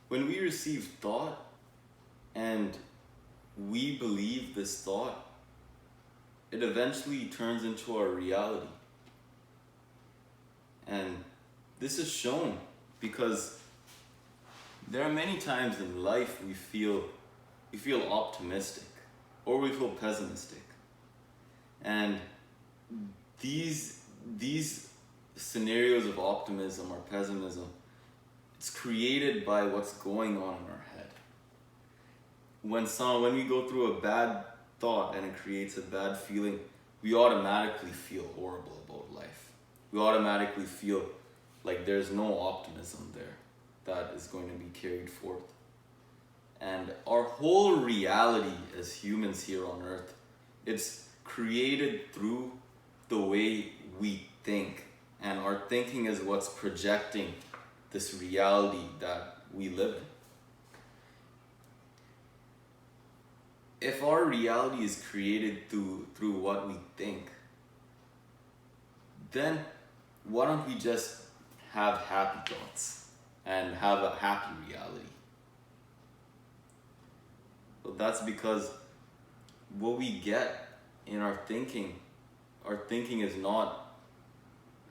When we receive thought and we believe this thought, it eventually turns into our reality. And this is shown because there are many times in life we feel optimistic or we feel pessimistic. And these scenarios of optimism or pessimism, it's created by what's going on in our head. When we go through a bad thought and it creates a bad feeling, we automatically feel horrible about life. We automatically feel like there's no optimism there that is going to be carried forth. And our whole reality as humans here on earth, it's created through the way we think. And our thinking is what's projecting this reality that we live in. If our reality is created through what we think, then why don't we just have happy thoughts and have a happy reality? But that's because what we get in our thinking is not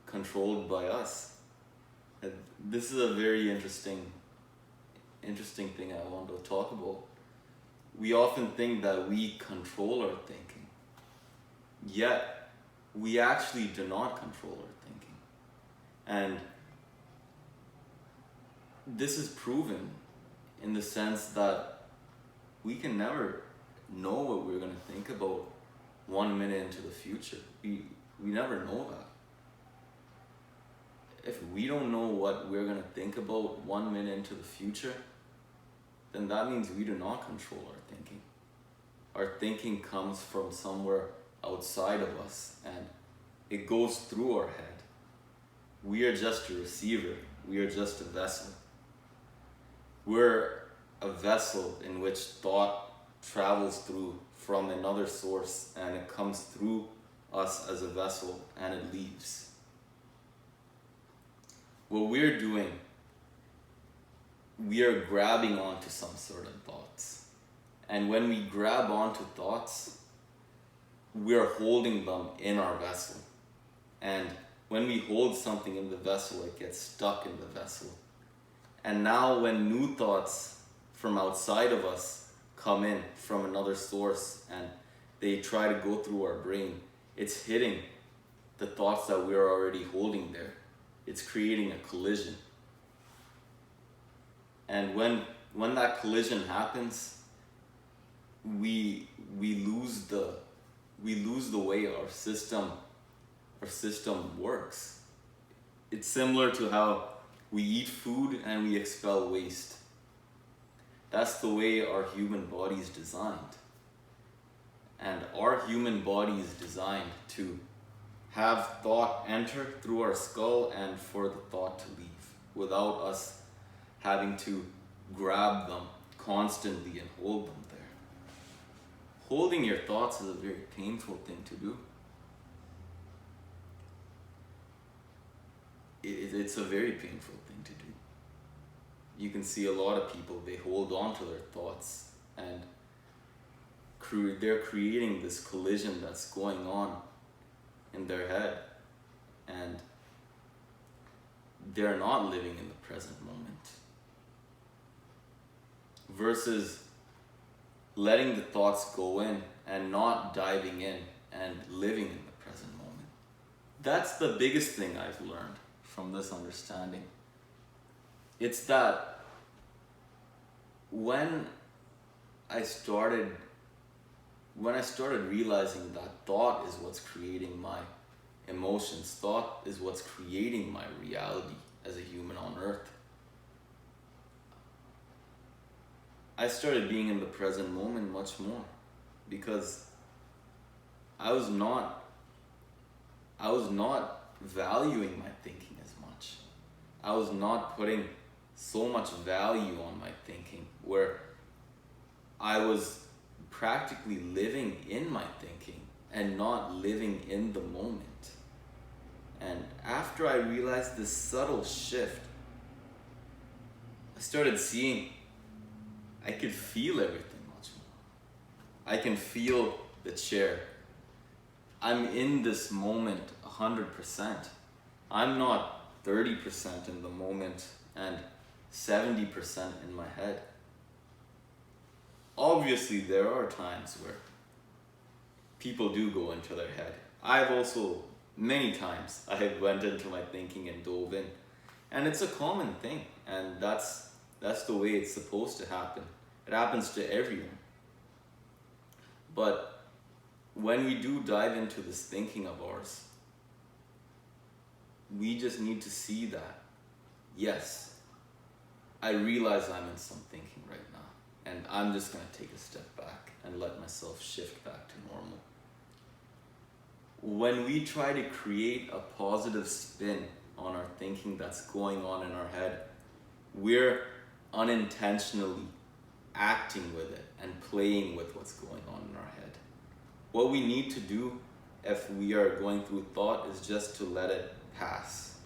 controlled by us. And this is a very interesting thing I want to talk about. We often think that we control our thinking, yet we actually do not control our thinking. And this is proven in the sense that we can never know what we're going to think about 1 minute into the future. We never know that. If we don't know what we're going to think about 1 minute into the future, then that means we do not control our thinking. Our thinking comes from somewhere outside of us and it goes through our head. We are just a receiver. We are just a vessel. We're a vessel in which thought travels through from another source and it comes through us as a vessel and it leaves. What we're doing, we are grabbing onto some sort of thoughts. And when we grab onto thoughts, we're holding them in our vessel. And when we hold something in the vessel, it gets stuck in the vessel. And now when new thoughts from outside of us come in from another source and they try to go through our brain, it's hitting the thoughts that we're already holding there. It's creating a collision. And when that collision happens, we lose the way our system works. It's similar to how we eat food and we expel waste. That's the way our human body is designed. And our human body is designed to have thought enter through our skull and for the thought to leave without us having to grab them constantly and hold them there. Holding your thoughts is a very painful thing to do. It's a very painful thing to do. You can see a lot of people, they hold on to their thoughts and they're creating this collision that's going on in their head, and they're not living in the present moment. Versus letting the thoughts go in and not diving in and living in the present moment. That's the biggest thing I've learned from this understanding. It's that when I started realizing that thought is what's creating my emotions, thought is what's creating my reality as a human on earth, I started being in the present moment much more, because I was not valuing my thinking as much. I was not putting so much value on my thinking, where I was practically living in my thinking and not living in the moment. And after I realized this subtle shift I started seeing I could feel everything much more. I can feel the chair. I'm in this moment 100%. I'm not 30% in the moment and 70% in my head. Obviously, there are times where people do go into their head. I've also, many times, I went into my thinking and dove in. And it's a common thing, and that's the way it's supposed to happen. It happens to everyone. But when we do dive into this thinking of ours, we just need to see that, yes, I realize I'm in some thinking right now, and I'm just going to take a step back and let myself shift back to normal. When we try to create a positive spin on our thinking that's going on in our head, we're unintentionally acting with it and playing with what's going on in our head. What we need to do if we are going through thought is just to let it pass.